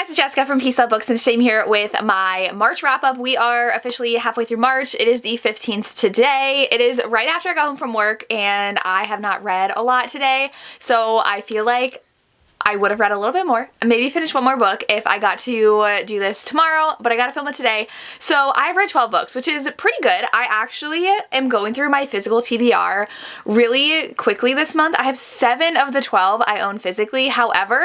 guys, it's Jessica from KINGSLEY Books, and today I'm here with my March wrap-up. We are officially halfway through March. It is the 15th today. It is right after I got home from work, and I have not read a lot today, so I feel like I would have read a little bit more and maybe finish one more book if I got to do this tomorrow, but I gotta film it today. So I've read 12 books, which is pretty good. I actually am going through my physical TBR really quickly this month. I have 7 of the 12 I own physically. However,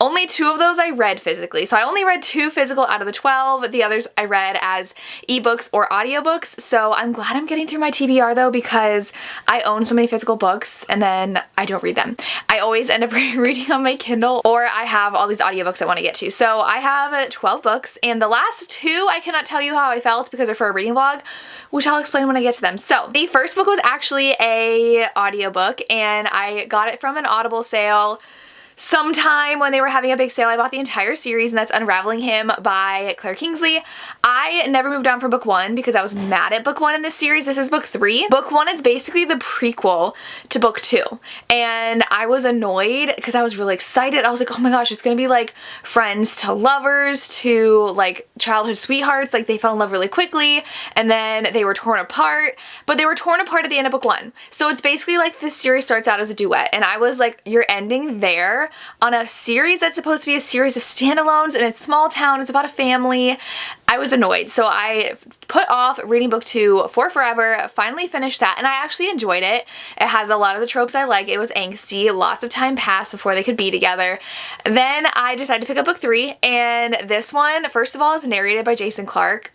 only 2 of those I read physically. So I only read 2 physical out of the 12. The others I read as ebooks or audiobooks. So I'm glad I'm getting through my TBR though, because I own so many physical books and then I don't read them. I always end up reading on my Kindle, or I have all these audiobooks I want to get to. So I have 12 books, and the last 2 I cannot tell you how I felt because they're for a reading vlog, which I'll explain when I get to them. So the first book was actually a audiobook, and I got it from an Audible sale sometime when they were having a big sale. I bought the entire series, and that's Unraveling Him by KINGSLEY. I never moved on from book 1 because I was mad at book 1 in this series. This is book 3. Book 1 is basically the prequel to book 2, and I was annoyed because I was really excited. I was like, oh my gosh, it's gonna be like friends to lovers to like childhood sweethearts. Like they fell in love really quickly and then they were torn apart, but they were torn apart at the end of book 1. So it's basically like this series starts out as a duet, and I was like, you're ending there on a series that's supposed to be a series of standalones in a small town. It's about a family. I was annoyed, so I put off reading book 2 for forever, finally finished that, and I actually enjoyed it. It has a lot of the tropes I like. It was angsty, lots of time passed before they could be together. Then I decided to pick up book 3, and this one, first of all, is narrated by Jason Clark.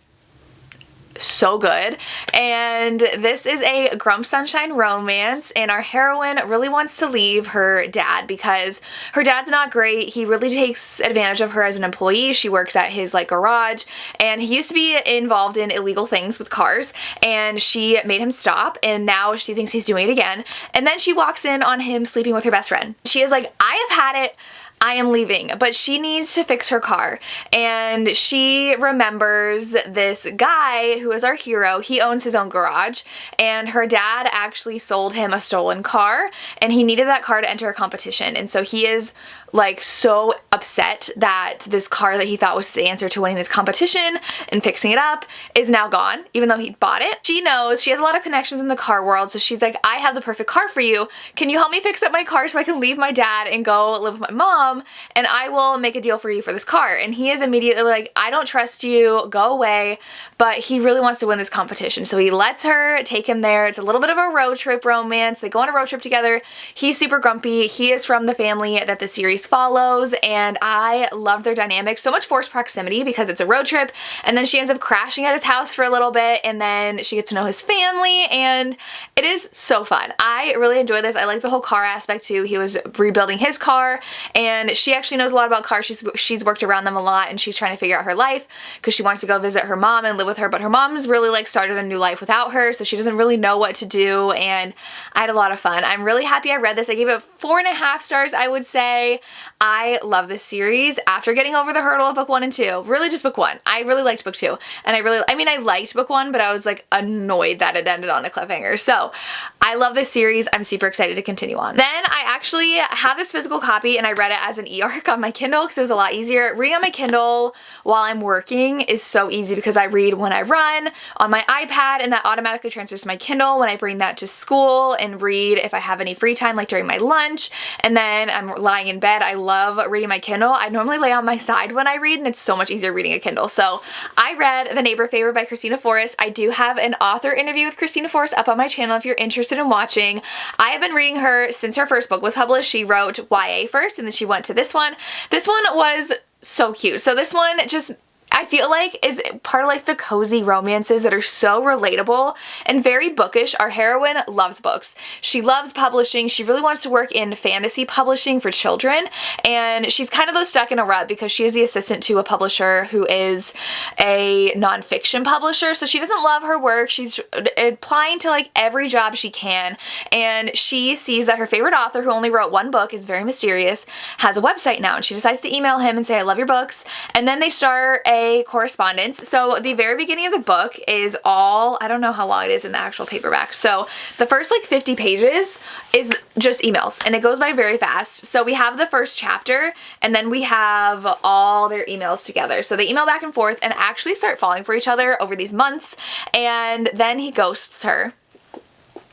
So good. And this is a Grump Sunshine romance, and our heroine really wants to leave her dad because her dad's not great. He really takes advantage of her as an employee. She works at his like garage, and he used to be involved in illegal things with cars, and she made him stop, and now she thinks he's doing it again. And then she walks in on him sleeping with her best friend. She is like, I have had it, I am leaving, but she needs to fix her car, and she remembers this guy who is our hero. He owns his own garage, and her dad actually sold him a stolen car, and he needed that car to enter a competition, and so he is like so upset that this car that he thought was the answer to winning this competition and fixing it up is now gone, even though he bought it. She knows, she has a lot of connections in the car world, so she's like, I have the perfect car for you. Can you help me fix up my car so I can leave my dad and go live with my mom, and I will make a deal for you for this car? And he is immediately like, I don't trust you, go away. But he really wants to win this competition, so he lets her take him there. It's a little bit of a road trip romance. They go on a road trip together. He's super grumpy. He is from the family that the series follows, and I love their dynamic. So much forced proximity because it's a road trip, and then she ends up crashing at his house for a little bit, and then she gets to know his family, and it is so fun. I really enjoy this. I like the whole car aspect too. He was rebuilding his car, and she actually knows a lot about cars. She's worked around them a lot, and she's trying to figure out her life because she wants to go visit her mom and live with her, but her mom's really like started a new life without her, so she doesn't really know what to do, and I had a lot of fun. I'm really happy I read this. I gave it 4.5 stars, I would say. I love this series after getting over the hurdle of book 1 and 2. Really just book 1. I really liked book 2, and I liked book 1, but I was like annoyed that it ended on a cliffhanger. So I love this series. I'm super excited to continue on. Then I actually have this physical copy, and I read it as an e-arc on my Kindle because it was a lot easier. Reading on my Kindle while I'm working is so easy because I read when I run on my iPad, and that automatically transfers to my Kindle when I bring that to school and read if I have any free time, like during my lunch, and then I'm lying in bed. I love reading my Kindle. I normally lay on my side when I read, and it's so much easier reading a Kindle. So I read The Neighbor Favor by Christina Forrest. I do have an author interview with Christina Forrest up on my channel if you're interested in watching. I have been reading her since her first book was published. She wrote YA first, and then she went to this one. This one was so cute. So this one just, I feel like, is part of like the cozy romances that are so relatable and very bookish. Our heroine loves books. She loves publishing. She really wants to work in fantasy publishing for children, and she's kind of stuck in a rut because she is the assistant to a publisher who is a nonfiction publisher, so she doesn't love her work. She's applying to like every job she can, and she sees that her favorite author, who only wrote 1 book, is very mysterious, has a website now, and she decides to email him and say, I love your books. And then they start a a correspondence. So the very beginning of the book is all, I don't know how long it is in the actual paperback. So the first like 50 pages is just emails, and it goes by very fast. So we have the first chapter, and then we have all their emails together. So they email back and forth and actually start falling for each other over these months, and then he ghosts her.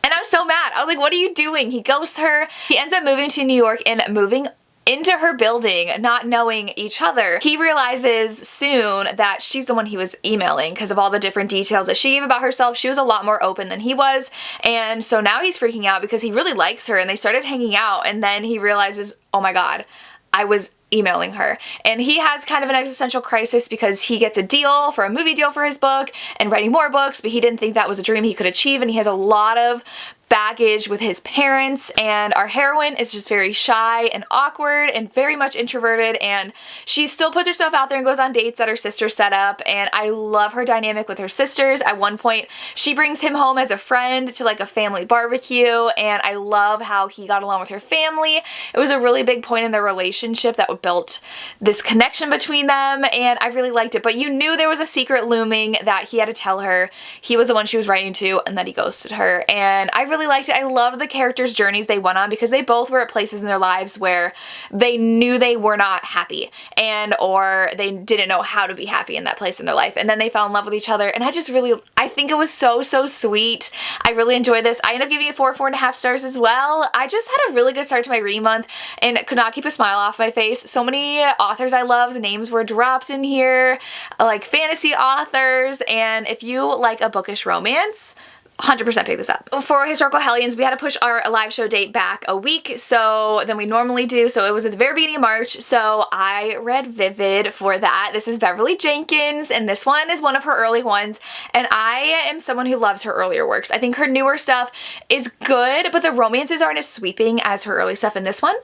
And I was so mad. I was like, what are you doing? He ghosts her. He ends up moving to New York and moving into her building, not knowing each other. He realizes soon that she's the one he was emailing because of all the different details that she gave about herself. She was a lot more open than he was, and so now he's freaking out because he really likes her, and they started hanging out, and then he realizes, oh my god, I was emailing her. And he has kind of an existential crisis because he gets a deal for a movie deal for his book and writing more books, but he didn't think that was a dream he could achieve, and he has a lot of baggage with his parents. And our heroine is just very shy and awkward and very much introverted, and she still puts herself out there and goes on dates that her sister set up, and I love her dynamic with her sisters. At one point she brings him home as a friend to like a family barbecue, and I love how he got along with her family. It was a really big point in their relationship that built this connection between them, and I really liked it. But you knew there was a secret looming that he had to tell her he was the one she was writing to, and that he ghosted her, and I really liked it. I loved the characters' journeys they went on because they both were at places in their lives where they knew they were not happy, and or they didn't know how to be happy in that place in their life, and then they fell in love with each other, and I think it was so sweet. I really enjoyed this. I ended up giving it 4.5 stars as well. I just had a really good start to my reading month and could not keep a smile off my face. So many authors I loved, names were dropped in here, like fantasy authors, and if you like a bookish romance, 100% pick this up. For Historical Hellions, we had to push our live show date back a week than we normally do, so it was at the very beginning of March, so I read Vivid for that. This is Beverly Jenkins, and this one is one of her early ones, and I am someone who loves her earlier works. I think her newer stuff is good, but the romances aren't as sweeping as her early stuff in this one.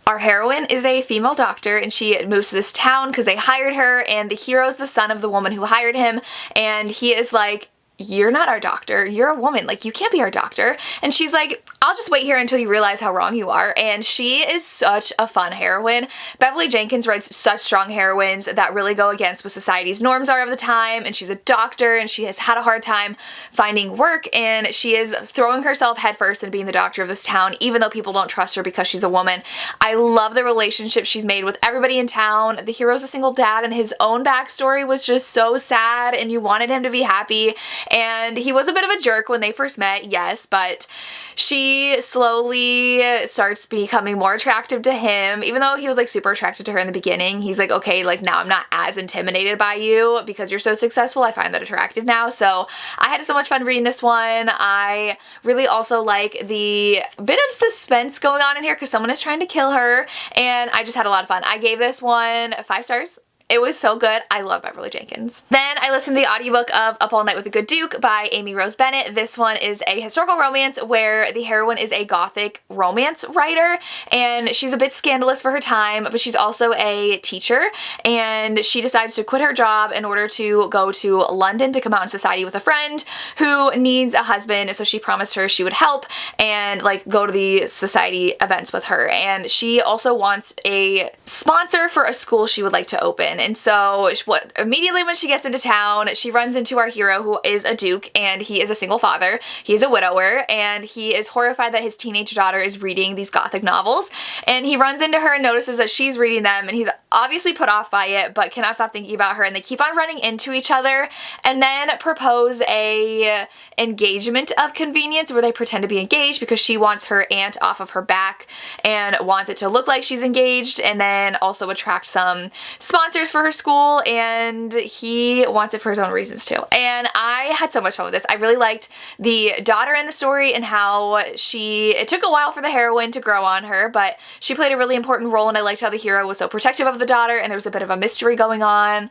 Our heroine is a female doctor, and she moves to this town because they hired her, and the hero is the son of the woman who hired him, and he is like, you're not our doctor, you're a woman, like you can't be our doctor. And she's like, I'll just wait here until you realize how wrong you are. And she is such a fun heroine. Beverly Jenkins writes such strong heroines that really go against what society's norms are of the time, and she's a doctor, and she has had a hard time finding work, and she is throwing herself headfirst in being the doctor of this town, even though people don't trust her because she's a woman. I love the relationship she's made with everybody in town. The hero's a single dad, and his own backstory was just so sad, and you wanted him to be happy. And he was a bit of a jerk when they first met, yes, but she slowly starts becoming more attractive to him, even though he was like super attracted to her in the beginning. He's like, okay, like now I'm not as intimidated by you because you're so successful. I find that attractive now. So I had so much fun reading this one. I really also like the bit of suspense going on in here because someone is trying to kill her, and I just had a lot of fun. I gave this one 5 stars. It was so good. I love Beverly Jenkins. Then I listened to the audiobook of Up All Night with a Good Duke by Amy Rose Bennett. This one is a historical romance where the heroine is a gothic romance writer, and she's a bit scandalous for her time, but she's also a teacher, and she decides to quit her job in order to go to London to come out in society with a friend who needs a husband, so she promised her she would help and like go to the society events with her. And she also wants a sponsor for a school she would like to open. And so immediately when she gets into town, she runs into our hero, who is a duke, and he is a single father. He is a widower, and he is horrified that his teenage daughter is reading these gothic novels. And he runs into her and notices that she's reading them, and he's obviously put off by it, but cannot stop thinking about her. And they keep on running into each other, and then propose a engagement of convenience where they pretend to be engaged because she wants her aunt off of her back and wants it to look like she's engaged, and then also attract some sponsors for her school, and he wants it for his own reasons too. And I had so much fun with this. I really liked the daughter in the story and how it took a while for the heroine to grow on her, but she played a really important role, and I liked how the hero was so protective of the daughter, and there was a bit of a mystery going on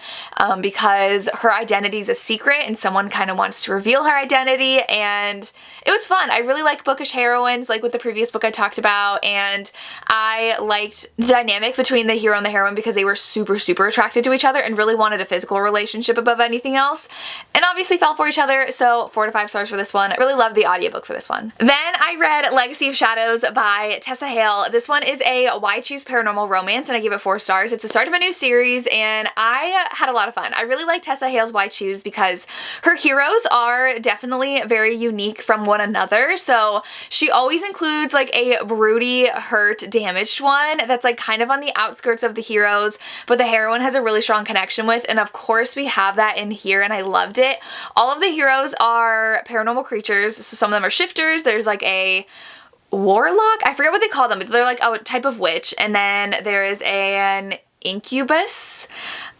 because her identity is a secret and someone kind of wants to reveal her identity, and it was fun. I really like bookish heroines like with the previous book I talked about, and I liked the dynamic between the hero and the heroine because they were super attractive attracted to each other and really wanted a physical relationship above anything else, and obviously fell for each other, so 4 to 5 stars for this one. I really loved the audiobook for this one. Then I read Legacy of Shadows by Tessa Hale. This one is a Why Choose Paranormal Romance, and I gave it 4 stars. It's the start of a new series, and I had a lot of fun. I really like Tessa Hale's Why Choose because her heroes are definitely very unique from one another. So she always includes like a broody, hurt, damaged one that's like kind of on the outskirts of the heroes, but the heroine has a really strong connection with, and of course we have that in here, and I loved it. All of the heroes are paranormal creatures, so some of them are shifters. There's like a warlock, I forget what they call them, but they're like a type of witch, and then there is an incubus.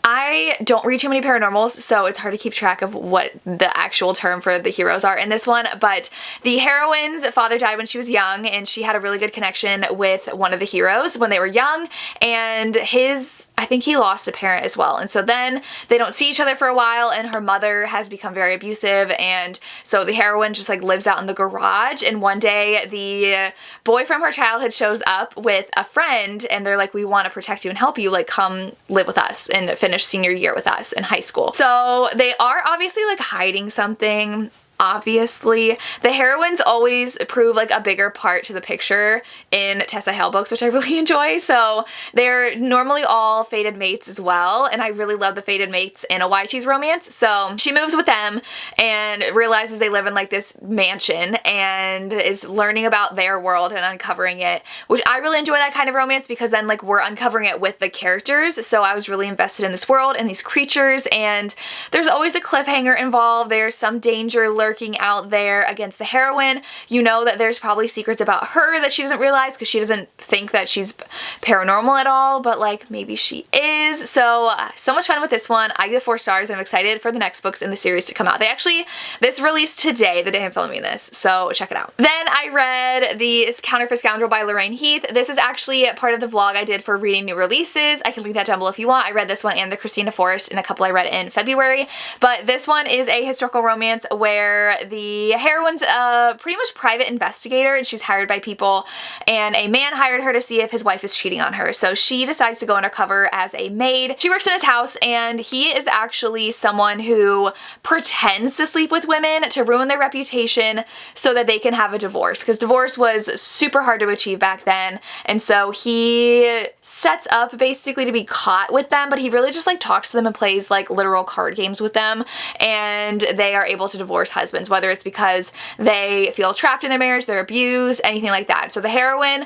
I don't read too many paranormals, so it's hard to keep track of what the actual term for the heroes are in this one, but the heroine's father died when she was young, and she had a really good connection with one of the heroes when they were young, and I think he lost a parent as well, and so then they don't see each other for a while, and her mother has become very abusive, and so the heroine just like lives out in the garage, and one day the boy from her childhood shows up with a friend, and they're like, we want to protect you and help you, like come live with us and finish senior year with us in high school. So they are obviously like hiding something. Obviously, the heroines always prove like a bigger part to the picture in Tessa Hale books, which I really enjoy. So they're normally all fated mates as well, and I really love the fated mates in a Why Choose romance. So she moves with them and realizes they live in like this mansion and is learning about their world and uncovering it, which I really enjoy that kind of romance because then like we're uncovering it with the characters. So I was really invested in this world and these creatures, and there's always a cliffhanger involved. There's some danger lurking out there against the heroine. You know that there's probably secrets about her that she doesn't realize because she doesn't think that she's paranormal at all, but like maybe she is. So much fun with this one. I give 4 stars. I'm excited for the next books in the series to come out. This released today, the day I'm filming this, so check it out. Then I read The Counterfeit Scoundrel by Lorraine Heath. This is actually part of the vlog I did for reading new releases. I can link that down below if you want. I read this one and the Christina Forrest and a couple I read in February, but this one is a historical romance where the heroine's a pretty much private investigator, and she's hired by people, and a man hired her to see if his wife is cheating on her. So she decides to go undercover as a maid. She works in his house, and he is actually someone who pretends to sleep with women to ruin their reputation so that they can have a divorce, because divorce was super hard to achieve back then. And so he sets up basically to be caught with them, but he really just like talks to them and plays like literal card games with them, and they are able to divorce husbands, whether it's because they feel trapped in their marriage, they're abused, anything like that. So the heroine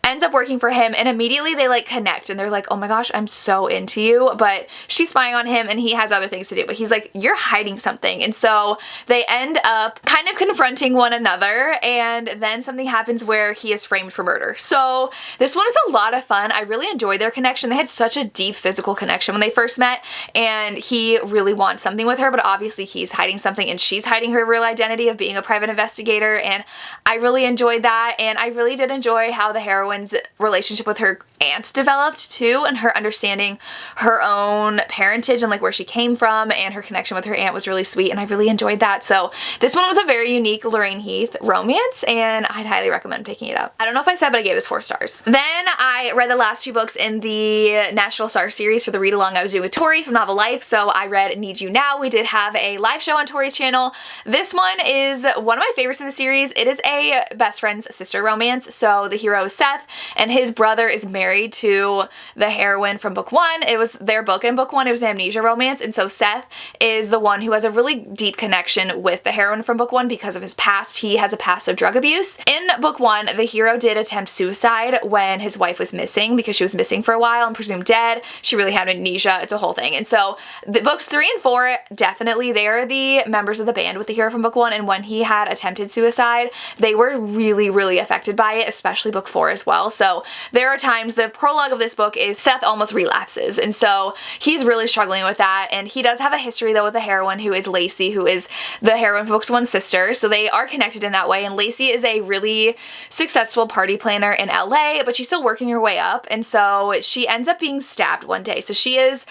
ends up working for him, and immediately they like connect, and they're like, oh my gosh, I'm so into you, but she's spying on him and he has other things to do, but he's like, you're hiding something. And so they end up kind of confronting one another, and then something happens where he is framed for murder. So this one is a lot of fun. I really enjoyed their connection. They had such a deep physical connection when they first met, and he really wants something with her, but obviously he's hiding something and she's hiding her real identity of being a private investigator, and I really enjoyed that. And I really did enjoy how the heroine's relationship with her aunt developed too, and her understanding her own parentage and like where she came from, and her connection with her aunt was really sweet, and I really enjoyed that. So this one was a very unique Lorraine Heath romance, and I'd highly recommend picking it up. I don't know if I said, but I gave this 4 stars. Then I read the last 2 books in the National Star series for the read along I was doing with Tori from Novel Life. So I read Need You Now. We did have a live show on Tori's channel. This one is one of my favorites in the series. It is a best friend's sister romance. So the hero is Seth, and his brother is married to the heroine from book 1. It was their book. In book 1 it was an amnesia romance, and so Seth is the one who has a really deep connection with the heroine from book 1 because of his past. He has a past of drug abuse. In book 1, the hero did attempt suicide when his wife was missing, because she was missing for a while and presumed dead. She really had amnesia. It's a whole thing. And so the books 3 and 4, definitely they are the members of the band with the hero from book 1, and when he had attempted suicide, they were really, really affected by it, especially book 4 as well. So there are times, the prologue of this book is Seth almost relapses, and so he's really struggling with that. And he does have a history though with the heroine, who is Lacey, who is the heroine from books 1's sister, so they are connected in that way. And Lacey is a really successful party planner in LA, but she's still working her way up, and so she ends up being stabbed one day. So she is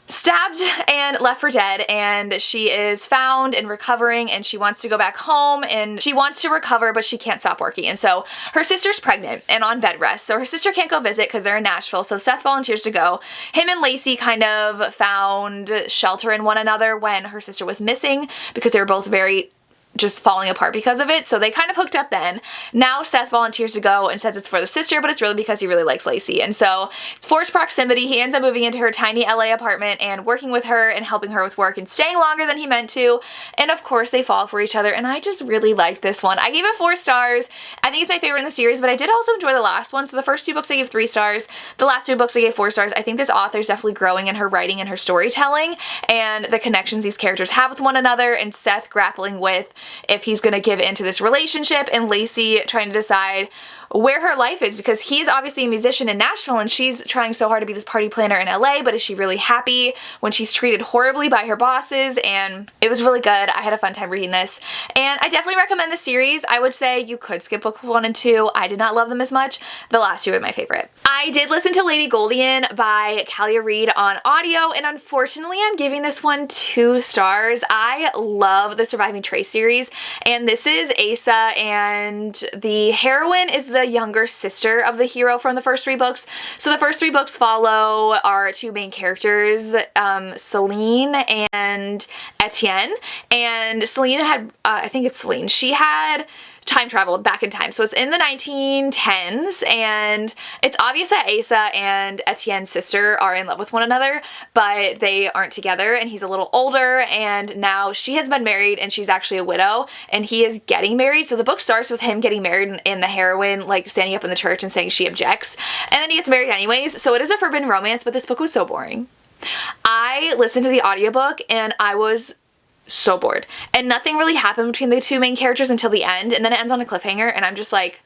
stabbed and left for dead, and she is found and recovering, and she wants to go back home, and she wants to recover, but she can't stop working. And so her sister's pregnant and on bed rest, so her sister can't go visit because they're in Nashville, so Seth volunteers to go. Him and Lacey kind of found shelter in one another when her sister was missing because they were both very just falling apart because of it, so they kind of hooked up then. Now Seth volunteers to go and says it's for the sister, but it's really because he really likes Lacey. And so it's forced proximity. He ends up moving into her tiny LA apartment and working with her and helping her with work and staying longer than he meant to. And of course they fall for each other, and I just really liked this one. I gave it 4 stars. I think it's my favorite in the series, but I did also enjoy the last one. So the first 2 books I gave 3 stars. The last 2 books I gave 4 stars. I think this author is definitely growing in her writing and her storytelling and the connections these characters have with one another, and Seth grappling with if he's gonna give into this relationship, and Lacey trying to decide where her life is, because he's obviously a musician in Nashville and she's trying so hard to be this party planner in LA, but is she really happy when she's treated horribly by her bosses? And it was really good. I had a fun time reading this, and I definitely recommend the series. I would say you could skip book 1 and 2. I did not love them as much. The last 2 are my favorite. I did listen to Lady Goldian by Kalia Reed on audio, and unfortunately I'm giving this one 2 stars. I love the Surviving Trace series, and this is Asa, and the heroine is the younger sister of the hero from the first 3 books. So the first 3 books follow our 2 main characters, Celine and Etienne. And Celine had, I think it's Celine, she had time traveled back in time. So it's in the 1910s, and it's obvious that Asa and Etienne's sister are in love with one another, but they aren't together, and he's a little older, and now she has been married and she's actually a widow, and he is getting married. So the book starts with him getting married and the heroine like standing up in the church and saying she objects, and then he gets married anyways. So it is a forbidden romance, but this book was so boring. I listened to the audiobook and I was so bored, and nothing really happened between the 2 main characters until the end, and then it ends on a cliffhanger, and I'm just like,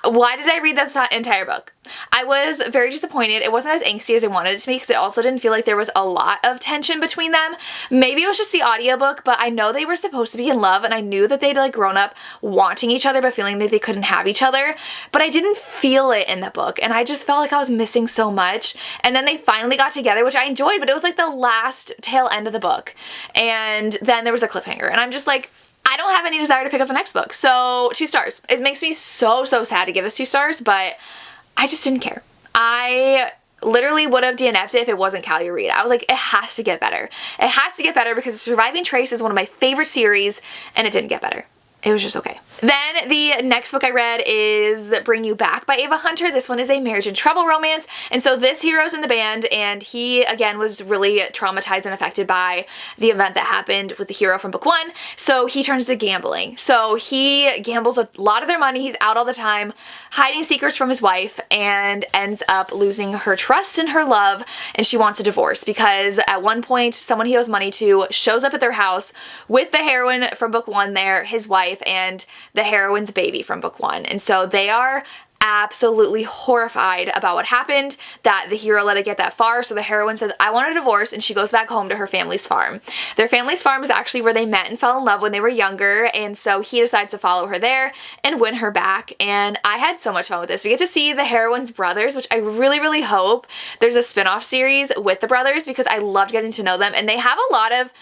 why did I read this entire book? I was very disappointed. It wasn't as angsty as I wanted it to be, because it also didn't feel like there was a lot of tension between them. Maybe it was just the audiobook, but I know they were supposed to be in love, and I knew that they'd like grown up wanting each other but feeling that they couldn't have each other, but I didn't feel it in the book, and I just felt like I was missing so much. And then they finally got together, which I enjoyed, but it was like the last tail end of the book, and then there was a cliffhanger, and I'm just like, I don't have any desire to pick up the next book. So 2 stars. It makes me so sad to give this 2 stars, but I just didn't care. I literally would have DNF'd it if it wasn't Kalia Reed. I was like, it has to get better. It has to get better, because Surviving Trace is one of my favorite series, and it didn't get better. It was just okay. Then the next book I read is Bring You Back by Ava Hunter. This one is a marriage and trouble romance, and so this hero's in the band, and he again was really traumatized and affected by the event that happened with the hero from book 1, so he turns to gambling. So he gambles a lot of their money, he's out all the time, hiding secrets from his wife, and ends up losing her trust and her love, and she wants a divorce because at one point someone he owes money to shows up at their house with the heroine from book 1 there, his wife, and the heroine's baby from book 1. And so they are absolutely horrified about what happened, that the hero let it get that far. So the heroine says, I want a divorce, and she goes back home to her family's farm. Their family's farm is actually where they met and fell in love when they were younger, and so he decides to follow her there and win her back. And I had so much fun with this. We get to see the heroine's brothers, which I really hope there's a spin-off series with the brothers, because I loved getting to know them, and they have a lot of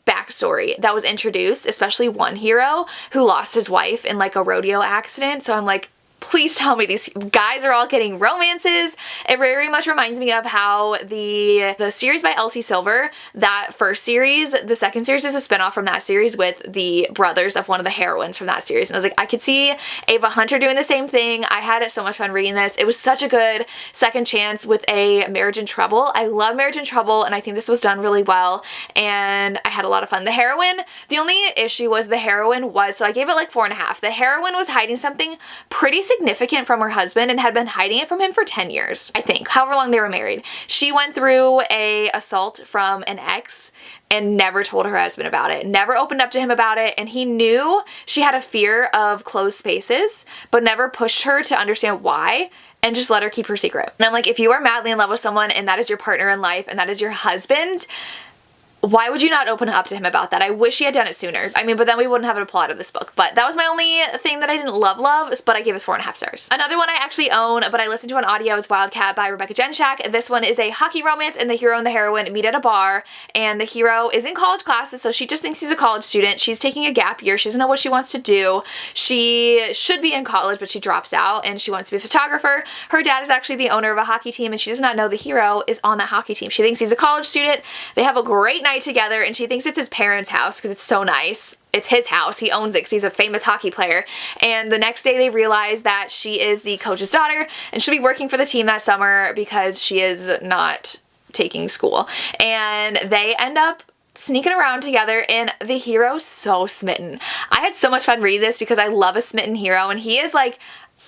backstory that was introduced, especially one hero who lost his wife in like a rodeo accident. So I'm like, please tell me these guys are all getting romances. It very much reminds me of how the series by Elsie Silver, that first series, the second series is a spinoff from that series with the brothers of one of the heroines from that series. And I was like, I could see Ava Hunter doing the same thing. I had so much fun reading this. It was such a good second chance with a marriage in trouble. I love marriage in trouble, and I think this was done really well, and I had a lot of fun. The heroine, the only issue was the heroine was, so I gave it like 4.5. The heroine was hiding something pretty significant from her husband and had been hiding it from him for 10 years, I think, however long they were married. She went through a assault from an ex and never told her husband about it, never opened up to him about it, and he knew she had a fear of closed spaces, but never pushed her to understand why, and just let her keep her secret. And I'm like, if you are madly in love with someone and that is your partner in life and that is your husband, why would you not open up to him about that? I wish he had done it sooner. I mean, but then we wouldn't have a plot of this book. But that was my only thing that I didn't love, but I gave us 4.5 stars. Another one I actually own, but I listened to on audio, is Wildcat by Rebecca Genshak. This one is a hockey romance, and the hero and the heroine meet at a bar, and the hero is in college classes, so she just thinks he's a college student. She's taking a gap year. She doesn't know what she wants to do. She should be in college, but she drops out, and she wants to be a photographer. Her dad is actually the owner of a hockey team, and she does not know the hero is on that hockey team. She thinks he's a college student. They have a great night together, and she thinks it's his parents' house because it's so nice. It's his house. He owns it because he's a famous hockey player. And the next day they realize that she is the coach's daughter and she'll be working for the team that summer because she is not taking school. And they end up sneaking around together, and the hero's so smitten. I had so much fun reading this because I love a smitten hero, and he is like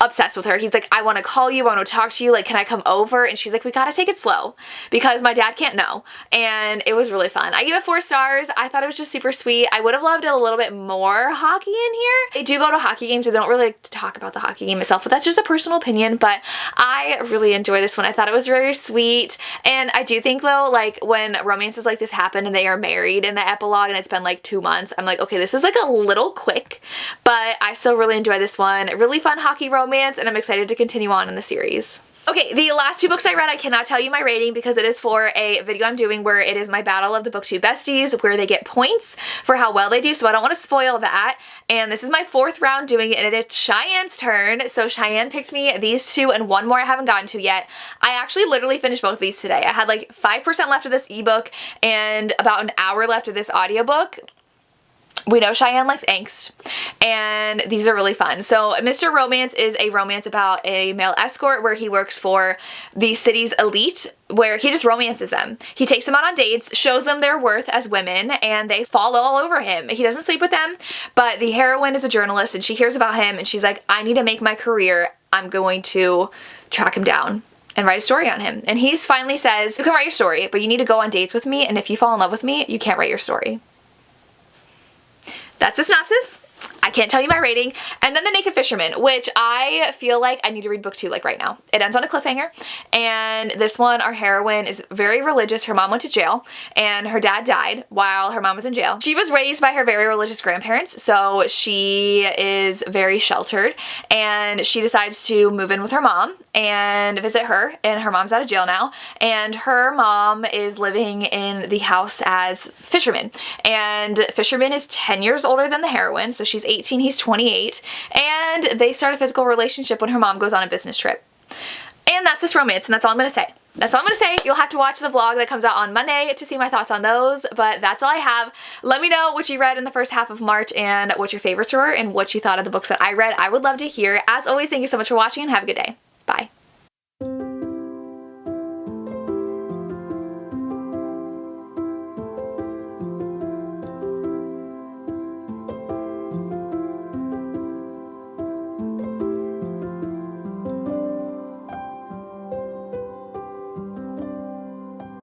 obsessed with her. He's like, I want to call you, I want to talk to you, like, can I come over? And she's like, we gotta take it slow because my dad can't know. And it was really fun. I gave it 4 stars. I thought it was just super sweet. I would have loved a little bit more hockey in here. They do go to hockey games, but they don't really like to talk about the hockey game itself, but that's just a personal opinion. But I really enjoy this one. I thought it was very sweet. And I do think though, like when romances like this happen and they are married in the epilogue and it's been like 2 months, I'm like, okay, this is like a little quick, but I still really enjoy this one. Really fun hockey romance, and I'm excited to continue on in the series. Okay, the last 2 books I read, I cannot tell you my rating because it is for a video I'm doing where it is my battle of the booktube besties, where they get points for how well they do, so I don't want to spoil that. And this is my 4th round doing it, and it's Cheyenne's turn. So Cheyenne picked me these 2 and 1 more I haven't gotten to yet. I actually literally finished both of these today. I had like 5% left of this ebook and about an hour left of this audiobook. We know Cheyenne likes angst, and these are really fun. So Mr. Romance is a romance about a male escort where he works for the city's elite, where he just romances them. He takes them out on dates, shows them their worth as women, and they fall all over him. He doesn't sleep with them, but the heroine is a journalist, and she hears about him, and she's like, I need to make my career. I'm going to track him down and write a story on him. And he finally says, you can write your story, but you need to go on dates with me, and if you fall in love with me, you can't write your story. That's the synopsis. I can't tell you my rating. And then The Naked Fisherman, which I feel like I need to read book 2 like right now. It ends on a cliffhanger, and this one, our heroine is very religious. Her mom went to jail and her dad died while her mom was in jail. She was raised by her very religious grandparents, so she is very sheltered, and she decides to move in with her mom and visit her, and her mom's out of jail now, and her mom is living in the house as Fisherman, and Fisherman is 10 years older than the heroine, so she's 18, he's 28, and they start a physical relationship when her mom goes on a business trip. And that's this romance, and that's all I'm gonna say. That's all I'm gonna say. You'll have to watch the vlog that comes out on Monday to see my thoughts on those, but that's all I have. Let me know what you read in the first half of March and what your favorites were and what you thought of the books that I read. I would love to hear. As always, thank you so much for watching and have a good day. Bye.